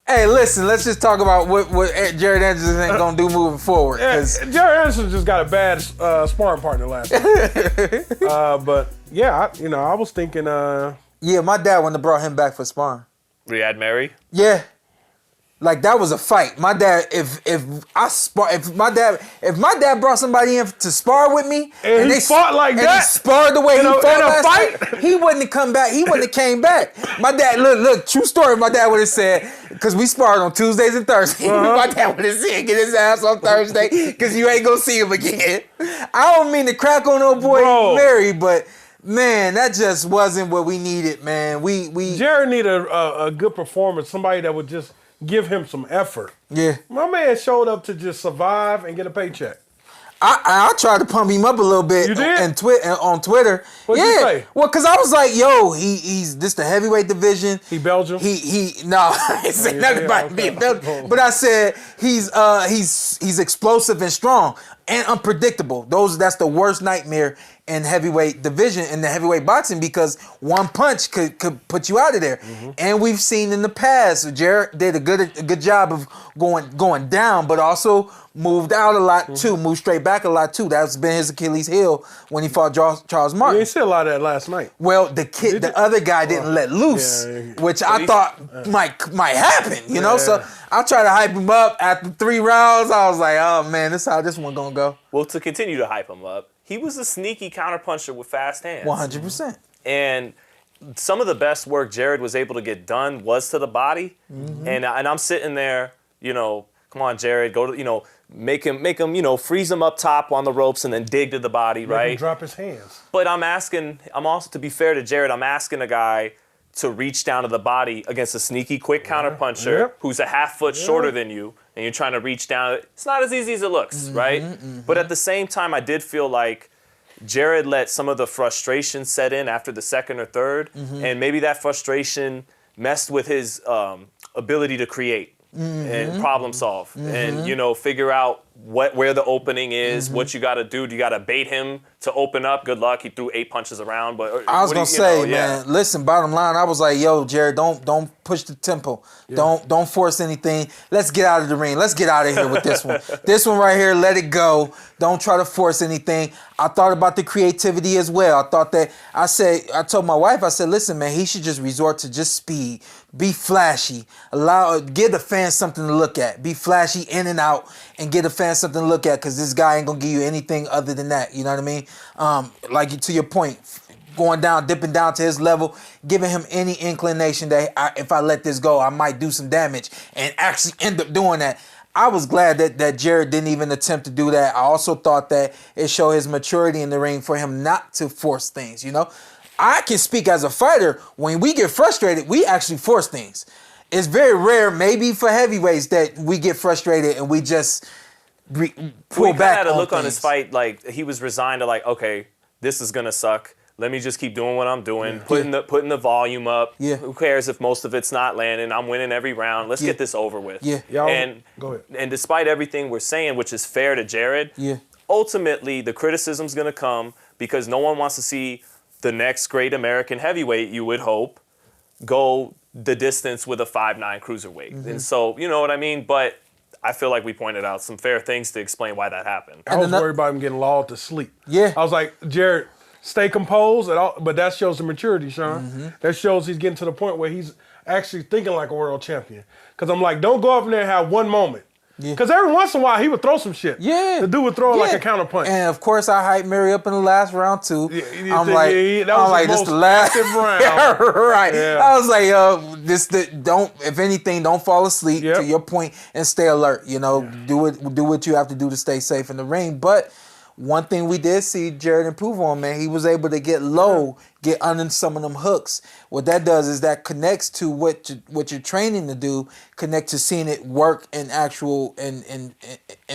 Hey, listen, let's just talk about what Jared Anderson ain't going to do moving forward. Jared Anderson just got a bad sparring partner last night. But, yeah, I was thinking... Yeah, my dad wouldn't have brought him back for sparring. Riad Mary? Yeah. Like, that was a fight. My dad, if my dad brought somebody in to spar with me, and he fought like that, he sparred the way he fought last fight, night, he wouldn't have come back. He wouldn't have came back. My dad, look, true story. My dad would have said, because we sparred on Tuesdays and Thursdays. My dad would have said, get his ass on Thursday, because you ain't gonna see him again. I don't mean to crack on no boy Merhy, but. Man, that just wasn't what we needed, man. Jared needed a good performance, somebody that would just give him some effort. Yeah. My man showed up to just survive and get a paycheck. I tried to pump him up a little bit. You did? On Twitter. What'd you say? Well, because I was like, yo, he's this the heavyweight division. He Belgium? No, I didn't say nothing about being Belgium. But I said he's explosive and strong and unpredictable. That's the worst nightmare in heavyweight division, in the heavyweight boxing, because one punch could put you out of there. Mm-hmm. And we've seen in the past, Jared did a good job of going down, but also moved out a lot too, moved straight back a lot too. That's been his Achilles heel when he fought Charles Martin. You ain't see a lot of that last night. Well, the other guy didn't let loose, which I thought might happen, you know? So I tried to hype him up. After 3 rounds, I was like, oh man, this is how this one gonna go. Well, to continue to hype him up, he was a sneaky counterpuncher with fast hands. 100%. And some of the best work Jared was able to get done was to the body. Mm-hmm. And I'm sitting there, come on, Jared, go to, make him, freeze him up top on the ropes and then dig to the body, right? Make him drop his hands. But I'm also, to be fair to Jared, I'm asking a guy to reach down to the body against a sneaky, quick counterpuncher who's a half foot shorter than you, and you're trying to reach down. It's not as easy as it looks, right? Mm-hmm. But at the same time, I did feel like Jared let some of the frustration set in after the second or third, and maybe that frustration messed with his ability to create and problem solve and, figure out where the opening is, what you got to do. Do you got to bait him to open up? Good luck. He threw 8 punches around. But I was going to say, man, listen, bottom line, I was like, yo, Jared, don't push the tempo. Yeah. Don't force anything. Let's get out of the ring. Let's get out of here with this one. This one right here, let it go. Don't try to force anything. I thought about the creativity as well. I thought that, I told my wife, I said, listen, man, he should just resort to just speed. Be flashy. Give the fans something to look at. Be flashy in and out and give the fans something to look at, because this guy ain't going to give you anything other than that. You know what I mean? Like to your point, going down, dipping down to his level, giving him any inclination that if I let this go, I might do some damage, and actually end up doing that. I was glad that Jared didn't even attempt to do that. I also thought that it showed his maturity in the ring for him not to force things, I can speak as a fighter. When we get frustrated, we actually force things. It's very rare, maybe for heavyweights, that we get frustrated and we just pull back. He had a look on his fight like he was resigned to, like, okay, this is gonna suck. Let me just keep doing what I'm doing, putting the volume up. Yeah. Who cares if most of it's not landing? I'm winning every round. Let's get this over with. Yeah. And go ahead. And despite everything we're saying, which is fair to Jared, ultimately the criticism's gonna come because no one wants to see the next great American heavyweight, you would hope, go the distance with a 5'9" cruiserweight. Mm-hmm. And so, you know what I mean? But I feel like we pointed out some fair things to explain why that happened. I was worried about him getting lulled to sleep. Yeah. I was like, Jared, stay composed, but that shows the maturity, Shawn. Mm-hmm. That shows he's getting to the point where he's actually thinking like a world champion. Because I'm like, don't go up in there and have one moment. Because every once in a while, he would throw some shit. Yeah. The dude would throw like a counter punch. And, of course, I hyped Mary up in the last round, too. Yeah, this the last round. Right. Yeah. I was like, if anything, don't fall asleep, to your point, and stay alert. Do what you have to do to stay safe in the ring. But one thing we did see Jared improve on, man, he was able to get low, get under some of them hooks. What that does is that connects to what you're training to do, connect to seeing it work in actual and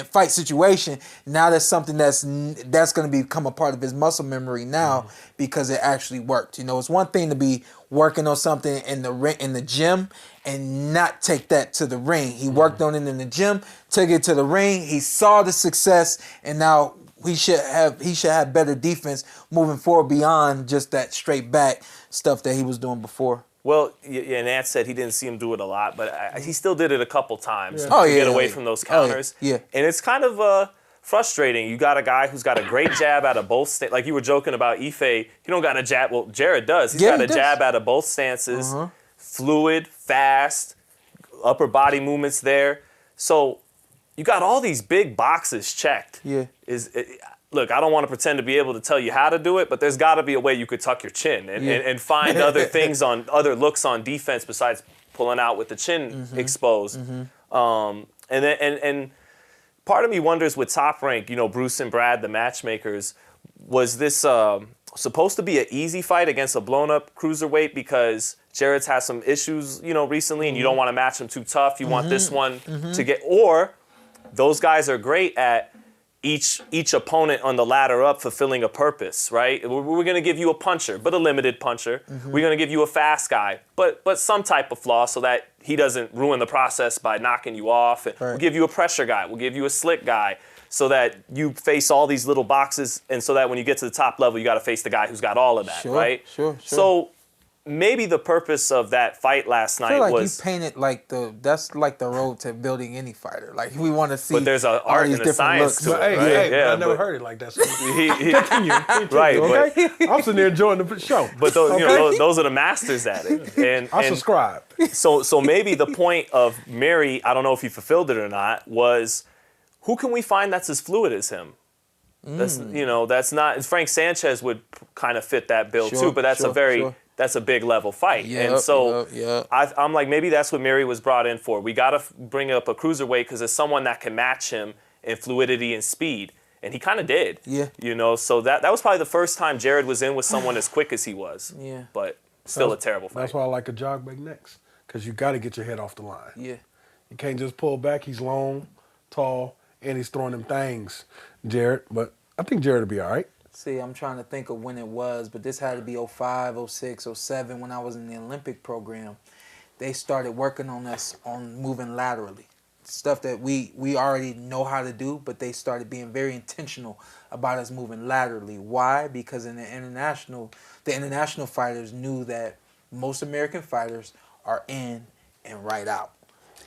fight situation. Now that's something that's going to become a part of his muscle memory now because it actually worked. It's one thing to be working on something in the gym and not take that to the ring. He worked on it in the gym, took it to the ring. He saw the success, and now he should have better defense moving forward beyond just that straight back stuff that he was doing before. Well, yeah, and Antt said he didn't see him do it a lot, but he still did it a couple times to Oh, get away from those counters. Yeah. And it's kind of frustrating. You got a guy who's got a great jab out of both like you were joking about Ife. He don't got a jab. Well, Jared does. He's got a jab out of both stances. Fluid, fast, upper body movements there. So you got all these big boxes checked. Yeah. Look, I don't want to pretend to be able to tell you how to do it, but there's got to be a way you could tuck your chin and find other things other looks on defense besides pulling out with the chin exposed. And part of me wonders with Top Rank, Bruce and Brad, the matchmakers, was this supposed to be an easy fight against a blown up cruiserweight because Jared's had some issues, recently, and you don't want to match him too tough. You want this one to get, or those guys are great at each opponent on the ladder up fulfilling a purpose, right? We're going to give you a puncher, but a limited puncher. We're going to give you a fast guy, but some type of flaw so that he doesn't ruin the process by knocking you off. We'll give you a pressure guy. We'll give you a slick guy so that you face all these little boxes, and so that when you get to the top level, you got to face the guy who's got all of that, right? Sure. So maybe the purpose of that fight last night was... you painted that's like the road to building any fighter. Like, we want to see But there's an art and a science to it, right? I never heard it like that. So continue, right, okay? I'm sitting there enjoying the show. But those are the masters at it. And I subscribe. So maybe the point of Merhy, I don't know if he fulfilled it or not, was who can we find that's as fluid as him? That's that's not... Frank Sanchez would kind of fit that bill too, but that's that's a big level fight. And so I'm like, maybe that's what Merhy was brought in for. We got to bring up a cruiserweight because there's someone that can match him in fluidity and speed. And he kind of did. Yeah. So that was probably the first time Jared was in with someone as quick as he was. Yeah. But still a terrible fight. That's why I like a jog back next, because you got to get your head off the line. Yeah. You can't just pull back. He's long, tall, and he's throwing them things, Jared. But I think Jared will be all right. See, I'm trying to think of when it was, but this had to be 05, 06, 07 when I was in the Olympic program. They started working on us on moving laterally. Stuff that we already know how to do, but they started being very intentional about us moving laterally. Why? Because in the international fighters knew that most American fighters are in and right out.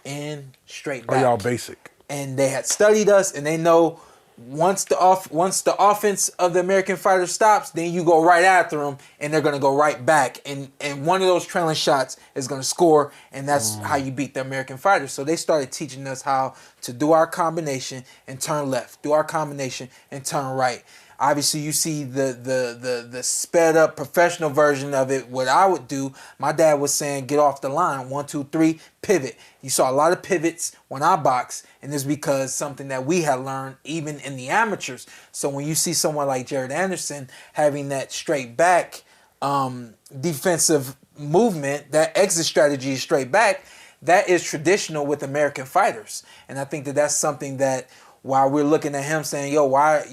In, straight back. Are y'all basic? And they had studied us, and they know once the offense of the American fighter stops, then you go right after them, and they're gonna go right back, and one of those trailing shots is gonna score, and that's how you beat the American fighters. So they started teaching us how to do our combination and turn left, do our combination and turn right. Obviously, you see the sped up professional version of it. What I would do, my dad was saying, get off the line, 1, 2, 3, pivot. You saw a lot of pivots when I boxed, and it's because something that we had learned even in the amateurs. So when you see someone like Jared Anderson having that straight back defensive movement, that exit strategy is straight back, that is traditional with American fighters. And I think that that's something that while we're looking at him saying, yo, why,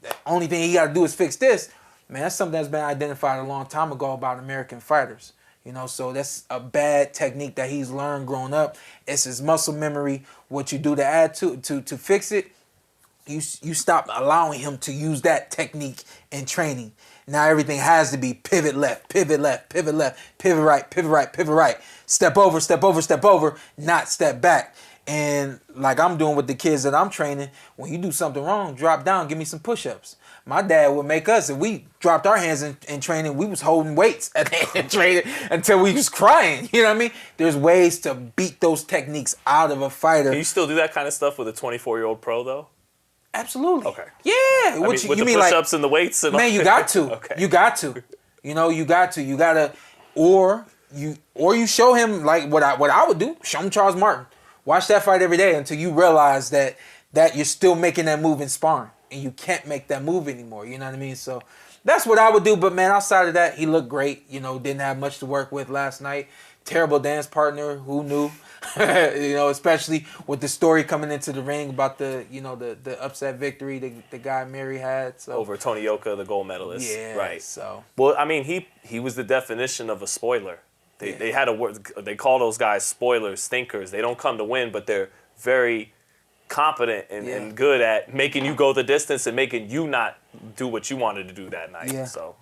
the only thing he got to do is fix this, man, that's something that's been identified a long time ago about American fighters. So that's a bad technique that he's learned growing up. It's his muscle memory. What you do to add to fix it, you stop allowing him to use that technique in training. Now everything has to be pivot left, pivot left, pivot left, pivot right, pivot right, pivot right. Step over, step over, step over, not step back. And like I'm doing with the kids that I'm training, when you do something wrong, drop down, give me some push-ups. My dad would make us, if we dropped our hands in training, we was holding weights at the end of training until we was crying. You know what I mean? There's ways to beat those techniques out of a fighter. Can you still do that kind of stuff with a 24-year-old pro, though? Absolutely. Okay. Yeah. With the push-ups and the weights and all. Man, you got to. Okay. You got to. You got to. You gotta, or you show him like what I would do. Show him Charles Martin. Watch that fight every day until you realize that you're still making that move in sparring and you can't make that move anymore. You know what I mean? So that's what I would do. But man, outside of that, he looked great. Didn't have much to work with last night. Terrible dance partner. Who knew? Especially with the story coming into the ring about the upset victory the guy Merhy had. So over Tony Yoka, the gold medalist. Yeah. Right. So well, I mean, he was the definition of a spoiler. They had a word. They call those guys spoilers, thinkers. They don't come to win, but they're very competent and good at making you go the distance and making you not do what you wanted to do that night. Yeah. So